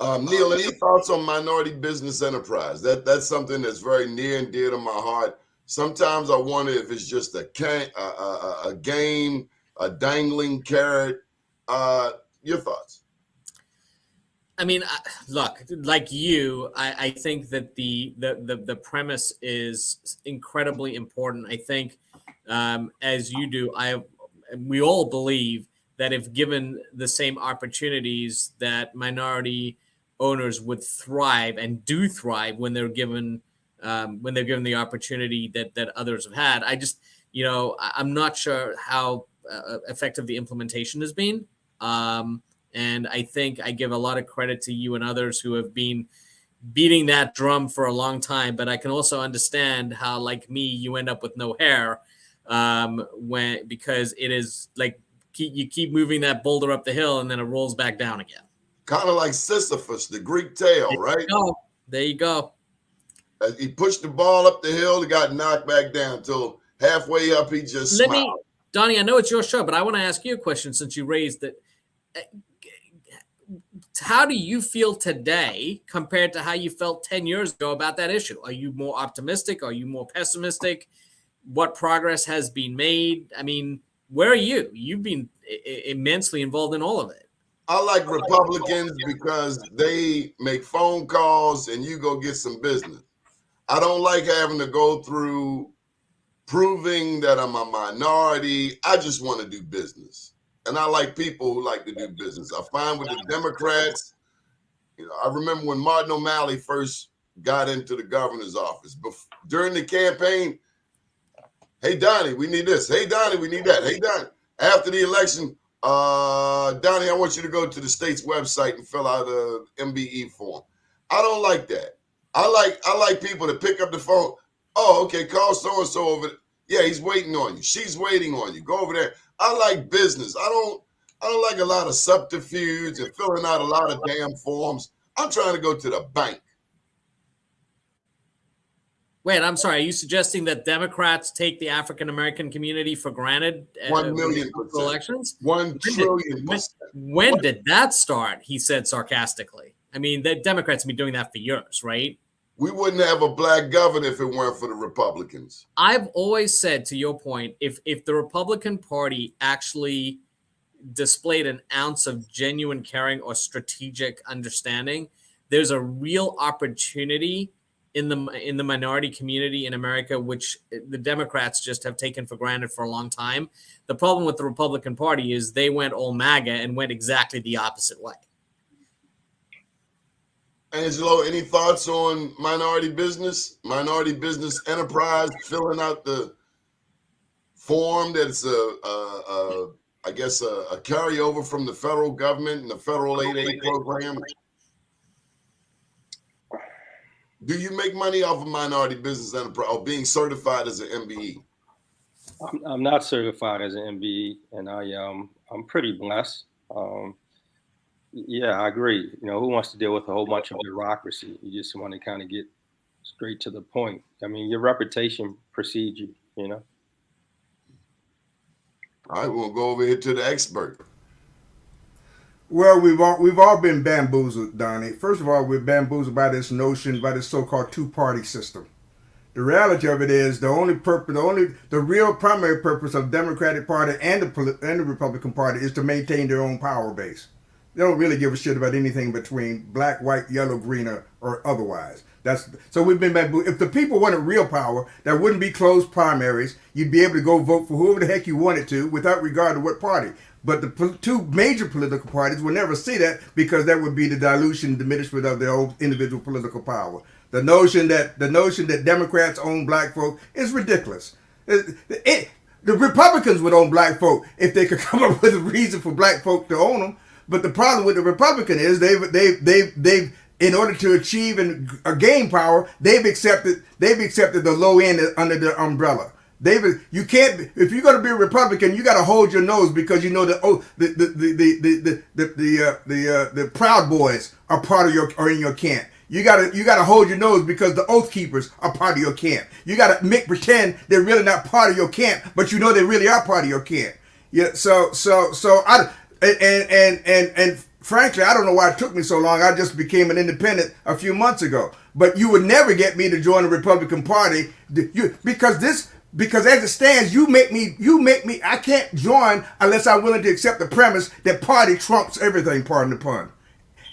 Neil, any thoughts on minority business enterprise? That's something that's very near and dear to my heart. Sometimes I wonder if it's just a game, a dangling carrot. Your thoughts? I mean, look, like you, I think that the premise is incredibly important. I think, as you do, we all believe that if given the same opportunities, that minority owners would thrive and do thrive when they're given the opportunity that others have had. I'm not sure how effective the implementation has been. And I think I give a lot of credit to you and others who have been beating that drum for a long time. But I can also understand how, like me, you end up with no hair because it is like you keep moving that boulder up the hill and then it rolls back down again. Kind of like Sisyphus, the Greek tale, right? There you go. He pushed the ball up the hill, he got knocked back down until halfway up, he just smiled. Donnie, I know it's your show, but I want to ask you a question since you raised it. How do you feel today compared to how you felt 10 years ago about that issue? Are you more optimistic? Are you more pessimistic? What progress has been made? I mean, where are you? You've been immensely involved in all of it. I like Republicans because they make phone calls and you go get some business. I don't like having to go through proving that I'm a minority. I just want to do business. And I like people who like to do business. I find with the Democrats, I remember when Martin O'Malley first got into the governor's office. During the campaign, hey, Donnie, we need this. Hey, Donnie, we need that. Hey, Donnie. After the election, Donnie, I want you to go to the state's website and fill out a MBE form. I don't like that. I like people to pick up the phone. Oh, okay, call so-and-so over there. Yeah, he's waiting on you. She's waiting on you. Go over there. I like business. I don't like a lot of subterfuge and filling out a lot of damn forms. I'm trying to go to the bank. Wait, I'm sorry. Are you suggesting that Democrats take the African American community for granted? 1 million % elections. 1 trillion %. When did that start? He said sarcastically. I mean, the Democrats have been doing that for years, right? We wouldn't have a black governor if it weren't for the Republicans. I've always said, to your point, if the Republican Party actually displayed an ounce of genuine caring or strategic understanding, there's a real opportunity in the minority community in America, which the Democrats just have taken for granted for a long time. The problem with the Republican Party is they went all MAGA and went exactly the opposite way. Angelo, any thoughts on minority business enterprise, filling out the form that's I guess a carryover from the federal government and the federal 8A program? Do you make money off of minority business enterprise or being certified as an MBE? I'm not certified as an MBE, and I'm pretty blessed. Yeah, I agree. Who wants to deal with a whole bunch of bureaucracy? You just want to kind of get straight to the point. I mean, your reputation precedes you, All right, we'll go over here to the expert. Well, we've all been bamboozled, Donnie. First of all, we're bamboozled by this notion, by this so-called two-party system. The reality of it is the real primary purpose of the Democratic Party and the Republican Party is to maintain their own power base. They don't really give a shit about anything between black, white, yellow, green, or otherwise. So we've been bamboozled. If the people wanted real power, there wouldn't be closed primaries. You'd be able to go vote for whoever the heck you wanted to without regard to what party. But the two major political parties will never see that because that would be the dilution, diminishment of their own individual political power. The notion that Democrats own black folk is ridiculous. The Republicans would own black folk if they could come up with a reason for black folk to own them. But the problem with the Republican is they've in order to achieve a gain power, they've accepted the low end under the umbrella. You can't, if you're going to be a Republican, you got to hold your nose because the Proud Boys are part of are in your camp. You gotta hold your nose because the Oath Keepers are part of your camp. You gotta make pretend they're really not part of your camp, but you know they really are part of your camp. Yeah. So I and frankly, I don't know why it took me so long. I just became an independent a few months ago. But you would never get me to join the Republican Party because as it stands, you make me. I can't join unless I'm willing to accept the premise that party trumps everything. Pardon the pun.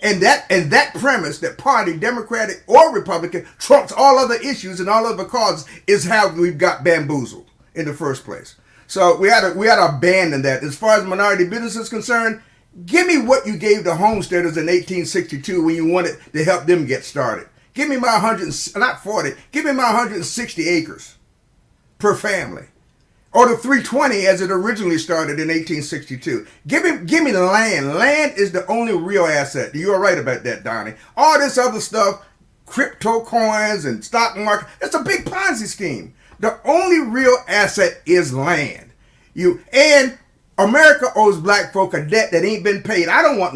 And that premise that party, Democratic or Republican, trumps all other issues and all other causes is how we've got bamboozled in the first place. So we had to abandon that. As far as minority business is concerned, give me what you gave the homesteaders in 1862 when you wanted to help them get started. Give me my 140. Give me my 160 acres per family. Or the 320 as it originally started in 1862. Give me the land. Land is the only real asset. You are right about that, Donnie. All this other stuff, crypto coins and stock market, it's a big Ponzi scheme. The only real asset is land. And America owes black folk a debt that ain't been paid. I don't want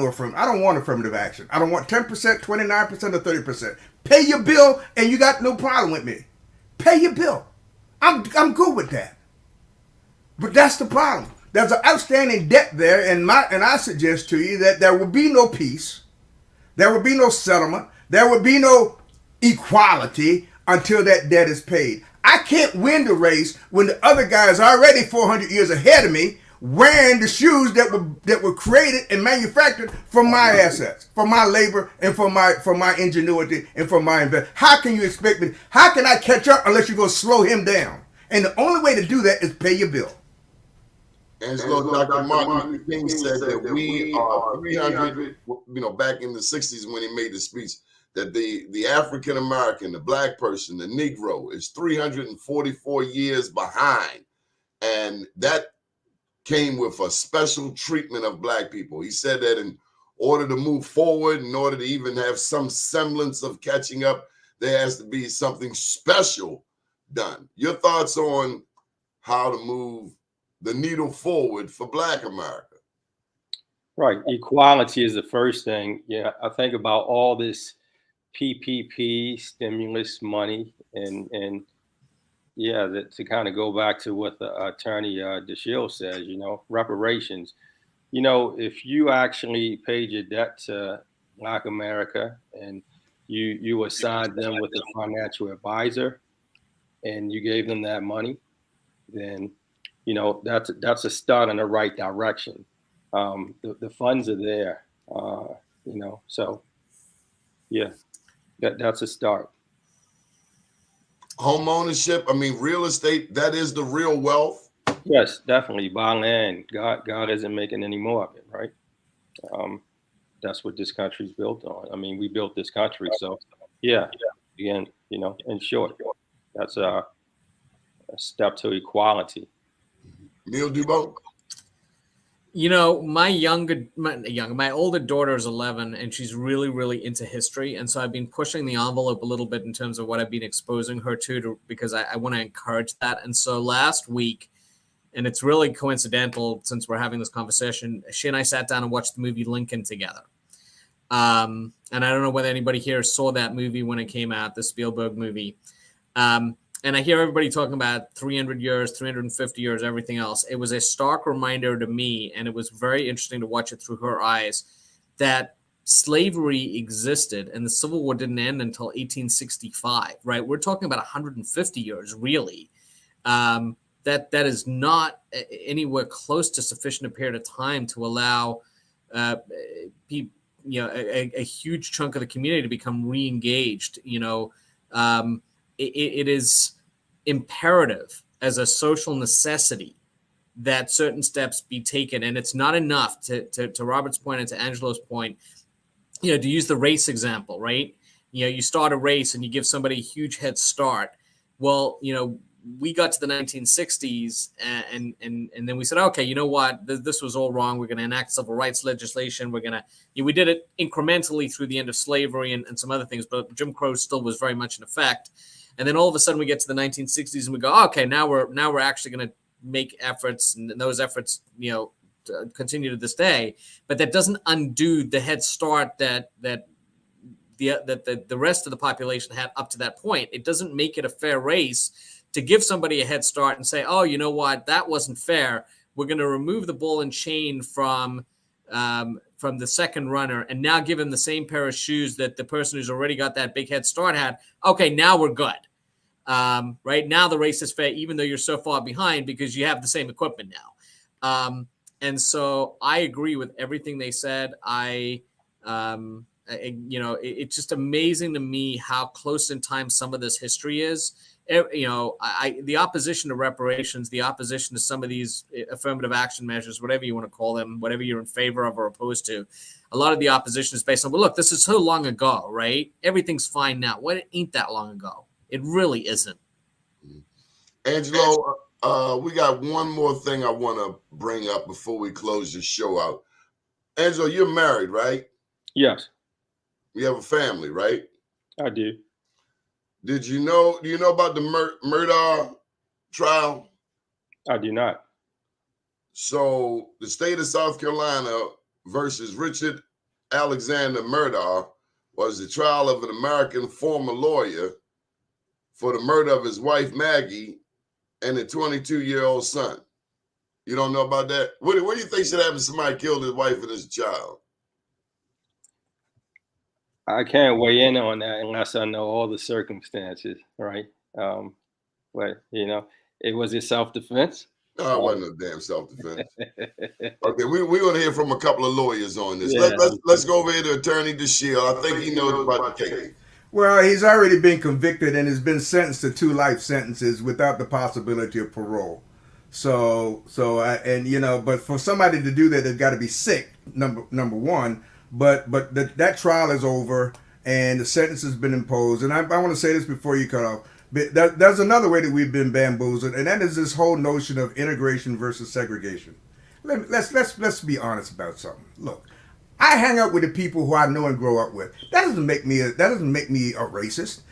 affirmative action. I don't want 10%, 29%, or 30%. Pay your bill and you got no problem with me. Pay your bill. I'm good with that. But that's the problem. There's an outstanding debt there, and I suggest to you that there will be no peace, there will be no settlement, there will be no equality until that debt is paid. I can't win the race when the other guy is already 400 years ahead of me, wearing the shoes that were created and manufactured from my assets, from my labor, and from my ingenuity and from my investment. How can you expect me? How can I catch up unless you're going to slow him down? And the only way to do that is pay your bill. Angelo, Dr. Martin Luther King said that we are 300, back in the 60s when he made the speech, that the African American, the black person, the Negro is 344 years behind. And that came with a special treatment of black people. He said that in order to move forward, in order to even have some semblance of catching up, there has to be something special done. Your thoughts on how to move the needle forward for black America? Right. Equality is the first thing. Yeah, I think about all this PPP stimulus money and yeah, to kind of go back to what the attorney DeShiel says, reparations. If you actually paid your debt to Black America and you assigned them with a financial advisor and you gave them that money, then that's a start in the right direction. The funds are there, so yeah, that's a start. Home ownership, real estate, that is the real wealth. Yes, definitely. Buy land. God isn't making any more of it, right? That's what this country's built on. We built this country, so yeah. Again, in short, that's a step to equality. Neil Dubovsky. My older daughter is 11 and she's really, really into history. And so I've been pushing the envelope a little bit in terms of what I've been exposing her to because I want to encourage that. And so last week, and it's really coincidental since we're having this conversation, she and I sat down and watched the movie Lincoln together. And I don't know whether anybody here saw that movie when it came out, the Spielberg movie. And I hear everybody talking about 300 years, 350 years, everything else. It was a stark reminder to me, and it was very interesting to watch it through her eyes, that slavery existed and the Civil War didn't end until 1865, right? We're talking about 150 years, really. That is not anywhere close to sufficient a period of time to allow a huge chunk of the community to become re-engaged. It is imperative as a social necessity that certain steps be taken. And it's not enough to Robert's point and to Angelo's point, to use the race example, right? You start a race and you give somebody a huge head start. Well, we got to the 1960s and then we said, okay, you know what? This was all wrong. We're going to enact civil rights legislation. We did it incrementally through the end of slavery and some other things, but Jim Crow still was very much in effect. And then all of a sudden we get to the 1960s and we go, okay, now we're actually going to make efforts, and those efforts, continue to this day. But that doesn't undo the head start that the rest of the population had up to that point. It doesn't make it a fair race to give somebody a head start and say, oh, you know what, that wasn't fair. We're going to remove the ball and chain from the second runner and now give him the same pair of shoes that the person who's already got that big head start had. Okay, now we're good. Right now the race is fair, even though you're so far behind because you have the same equipment now. And so I agree with everything they said. It's just amazing to me how close in time some of this history is. The opposition to reparations, the opposition to some of these affirmative action measures, whatever you want to call them, whatever you're in favor of or opposed to, a lot of the opposition is based on, well, look, this is so long ago, right? Everything's fine now. Well, it ain't that long ago. It really isn't. Angelo, we got one more thing I want to bring up before we close the show out. Angelo, you're married, right? Yes. You have a family, right? I do. Do you know about the Murdaugh trial? I do not. So the state of South Carolina versus Richard Alexander Murdaugh was the trial of an American former lawyer for the murder of his wife, Maggie, and a 22-year-old son. You don't know about that? What do you think should happen if somebody killed his wife and his child? I can't weigh in on that unless I know all the circumstances, right? But, it was it self-defense? No, it wasn't no damn self-defense. Okay, we're going to hear from a couple of lawyers on this. Yeah. Let's go over here to Attorney DeShiel. I think he knows about the case. Well, he's already been convicted and has been sentenced to 2 life sentences without the possibility of parole. But for somebody to do that, they've got to be sick. Number one. But that trial is over and the sentence has been imposed. And I want to say this before you cut off. But there's another way that we've been bamboozled, and that is this whole notion of integration versus segregation. Let's be honest about something. Look, I hang out with the people who I know and grow up with. That doesn't make me a racist.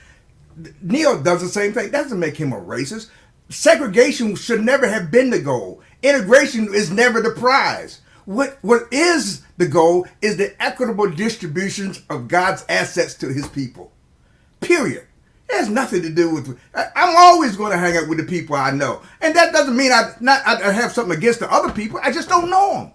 Neil does the same thing. That doesn't make him a racist. Segregation should never have been the goal. Integration is never the prize. What is the goal is the equitable distributions of God's assets to his people. Period. It has nothing to do with. I'm always going to hang out with the people I know, and that doesn't mean I have something against the other people. I just don't know them.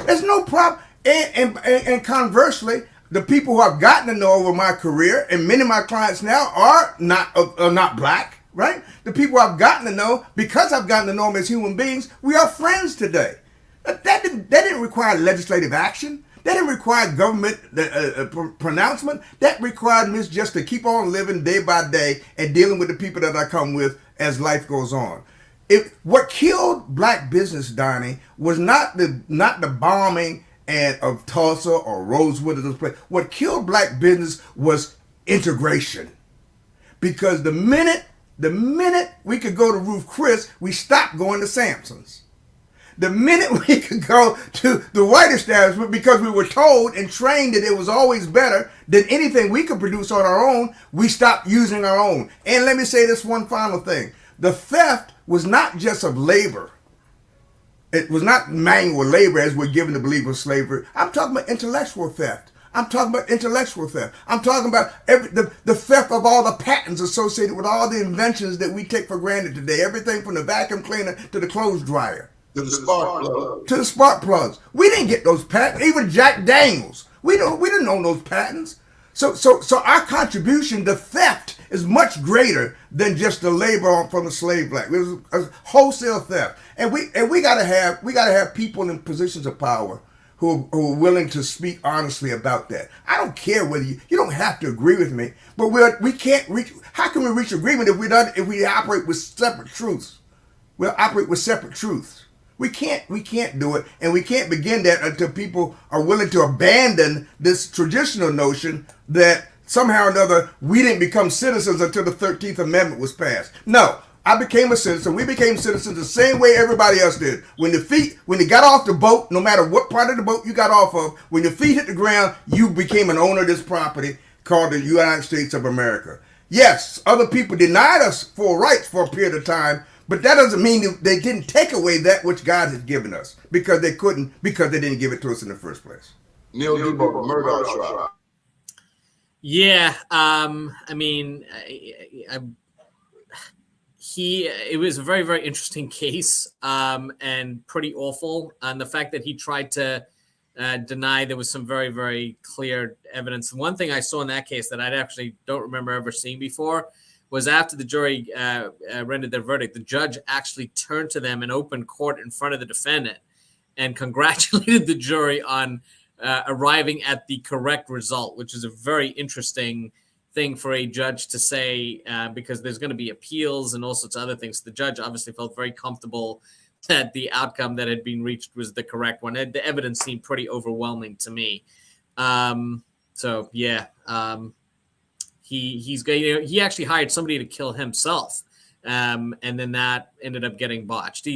There's no problem. And conversely, the people who I've gotten to know over my career, and many of my clients now are not black, right? The people I've gotten to know, because I've gotten to know them as human beings, we are friends today. That didn't require legislative action. That didn't require government pronouncement. That required me just to keep on living day by day and dealing with the people that I come with as life goes on. What killed black business, Donnie, was not the bombing of Tulsa or Rosewood or those places. What killed black business was integration. Because the minute we could go to Ruth Chris, we stopped going to Sampson's. The minute we could go to the white establishment because we were told and trained that it was always better than anything we could produce on our own, we stopped using our own. And let me say this one final thing. The theft was not just of labor. It was not manual labor as we're given to believe of slavery. I'm talking about intellectual theft. I'm talking about the theft of all the patents associated with all the inventions that we take for granted today. Everything from the vacuum cleaner to the clothes dryer. To the spark plug. To the spark plugs. We didn't get those patents. Even Jack Daniels. We didn't own those patents. So our contribution to theft is much greater than just the labor from the slave black. It was a wholesale theft. And we gotta have people in positions of power who are willing to speak honestly about that. I don't care whether you don't have to agree with me, but we can't reach. How can we reach agreement if we operate with separate truths? We'll operate with separate truths. We can't do it, and we can't begin that until people are willing to abandon this traditional notion that somehow or another we didn't become citizens until the 13th Amendment was passed. No, I became a citizen. We became citizens the same way everybody else did. When you got off the boat, no matter what part of the boat you got off of, when your feet hit the ground, you became an owner of this property called the United States of America. Yes, other people denied us full rights for a period of time, but that doesn't mean they didn't take away that which God had given us because they didn't give it to us in the first place. Neil Dubovsky, Murdaugh trial. Yeah. I mean, it was a very, very interesting case, and pretty awful. And the fact that he tried to deny there was some very, very clear evidence. One thing I saw in that case that I actually don't remember ever seeing before was after the jury rendered their verdict, the judge actually turned to them in open court in front of the defendant and congratulated the jury on arriving at the correct result, which is a very interesting thing for a judge to say, because there's going to be appeals and all sorts of other things. The judge obviously felt very comfortable that the outcome that had been reached was the correct one. The evidence seemed pretty overwhelming to me. So yeah, he actually hired somebody to kill himself, and then that ended up getting botched.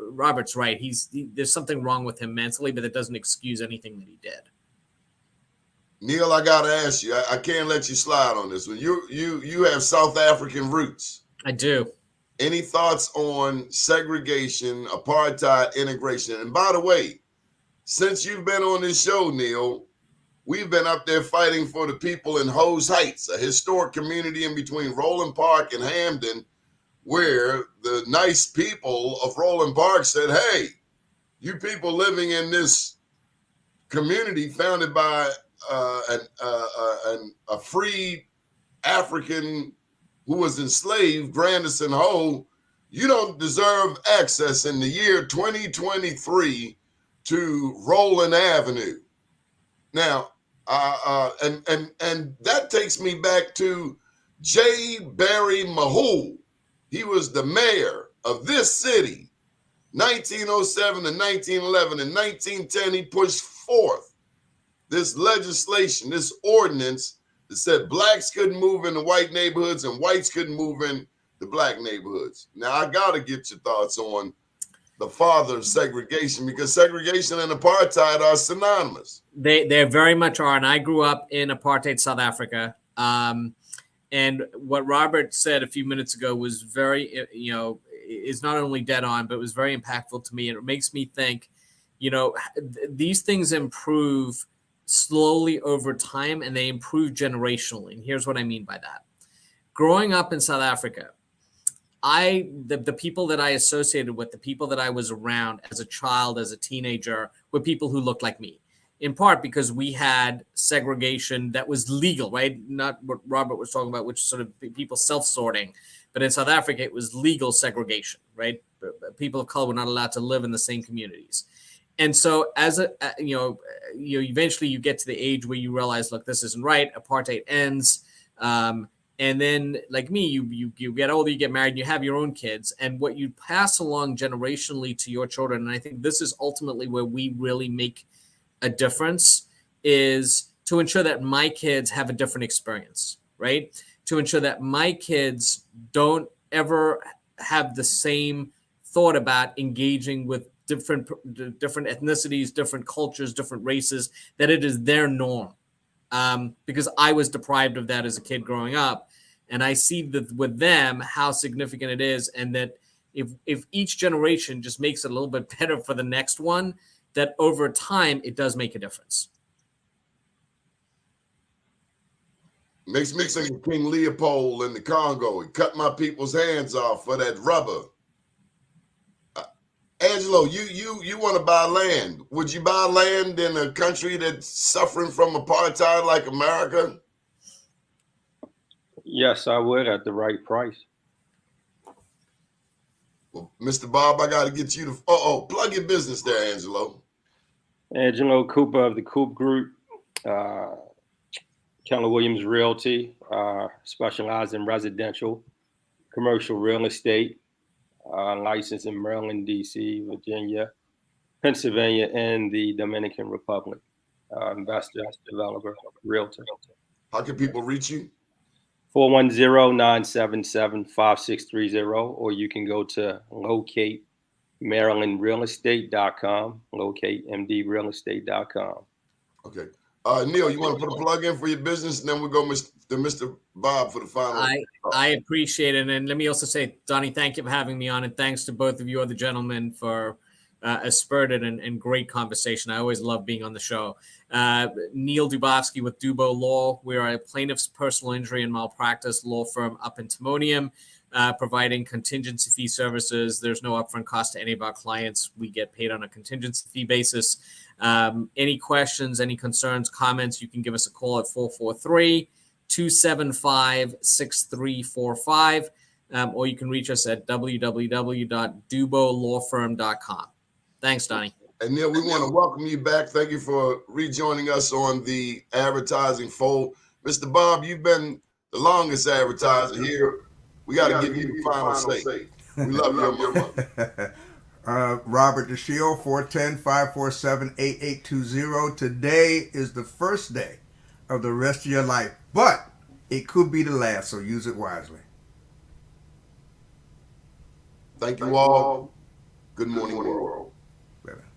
Robert's right. There's something wrong with him mentally, but that doesn't excuse anything that he did. Neil, I gotta ask you. I can't let you slide on this one. You have South African roots. I do. Any thoughts on segregation, apartheid, integration? And by the way, since you've been on this show, Neil, we've been up there fighting for the people in Hose Heights, a historic community in between Roland Park and Hamden, where the nice people of Roland Park said, hey, you people living in this community founded by a free African who was enslaved, Grandison Ho, you don't deserve access in the year 2023 to Roland Avenue. Now, and that takes me back to J. Barry Mahul. He was the mayor of this city, 1907 to 1911. In 1910, he pushed forth this legislation, this ordinance that said blacks couldn't move into white neighborhoods and whites couldn't move in the black neighborhoods. Now, I got to get your thoughts on the father of segregation, because segregation and apartheid are synonymous. They very much are. And I grew up in apartheid South Africa. And what Robert said a few minutes ago was very, is not only dead on, but it was very impactful to me. And it makes me think, these things improve slowly over time, and they improve generationally. And here's what I mean by that. Growing up in South Africa, the people that I associated with, the people that I was around as a child, as a teenager, were people who looked like me, in part because we had segregation that was legal, right? Not what Robert was talking about, which sort of people self-sorting. But in South Africa, it was legal segregation, right? People of color were not allowed to live in the same communities. And so eventually you get to the age where you realize, look, this isn't right. Apartheid ends. And then, like me, you get older, you get married, you have your own kids. And what you pass along generationally to your children, and I think this is ultimately where we really make a difference, is to ensure that my kids have a different experience, right? To ensure that my kids don't ever have the same thought about engaging with different ethnicities, different cultures, different races, that it is their norm. Because I was deprived of that as a kid growing up. And I see that with them, how significant it is. And that if each generation just makes it a little bit better for the next one, that over time, it does make a difference. Makes me think of King Leopold in the Congo. He cut my people's hands off for that rubber. Angelo, you want to buy land. Would you buy land in a country that's suffering from apartheid like America? Yes, I would, at the right price. Well, Mr. Bob, I got to get you to plug your business there, Angelo. Angelo Cooper of the Coop Group, Keller Williams Realty, specialized in residential, commercial real estate, licensed in Maryland, D.C., Virginia, Pennsylvania, and the Dominican Republic. Investor, developer, realtor. How can people reach you? 410-977-5630, or you can go to locatemmarylandrealestate.com, locatemdrealestate.com. Okay. Neil, you want to put a plug in for your business, and then we'll go to Mr. Bob for the final. I appreciate it. And let me also say, Donnie, thank you for having me on. And thanks to both of you other gentlemen for a spirited and great conversation. I always love being on the show. Neil Dubovsky with Dubo Law. We are a plaintiff's personal injury and malpractice law firm up in Timonium, providing contingency fee services. There's no upfront cost to any of our clients. We get paid on a contingency fee basis. Any questions, any concerns, comments, you can give us a call at 443-275-6345, or you can reach us at www.dubolawfirm.com. Thanks, Donnie. And Neil, we want to welcome you back. Thank you for rejoining us on the advertising fold. Mr. Bob, you've been the longest advertiser here. We got to give you the final say. We love your money. Robert DeShiel, 410-547-8820. Today is the first day of the rest of your life, but it could be the last, so use it wisely. Thank you all. Good morning, world.